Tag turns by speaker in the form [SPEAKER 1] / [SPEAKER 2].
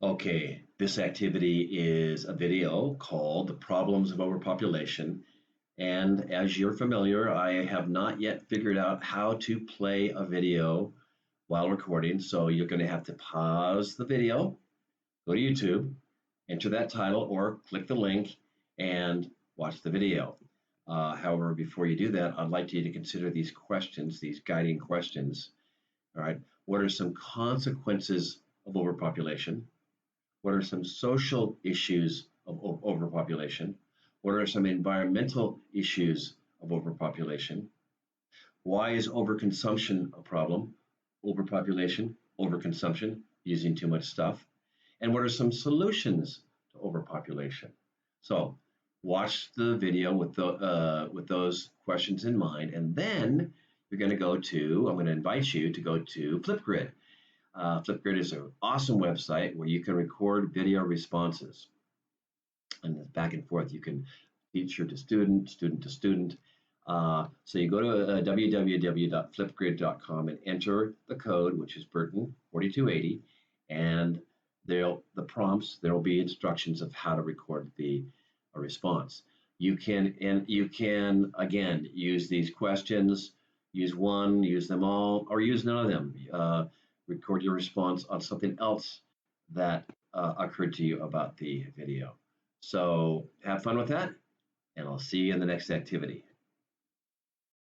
[SPEAKER 1] Okay, this activity is a video called The Problems of Overpopulation. And as you're familiar, I have not yet figured out how to play a video while recording. So you're going to have to pause the video, go to YouTube, enter that title, or click the link and watch the video. However, before you do that, I'd like you to consider these questions, these guiding questions. All right, what are some consequences of overpopulation? What are some social issues of overpopulation? What are some environmental issues of overpopulation? Why is overconsumption a problem? Overpopulation, overconsumption, using too much stuff. And what are some solutions to overpopulation? So watch the video with those questions in mind, and then you're going to I'm going to invite you to go to Flipgrid. Flipgrid is an awesome website where you can record video responses. And back and forth, you can teacher to student, student to student. So you go to www.flipgrid.com and enter the code, which is Burton 4280, and the prompts, there will be instructions of how to record a response. You can again use these questions, use one, use them all, or use none of them. Record your response on something else that occurred to you about the video. So have fun with that, and I'll see you in the next activity.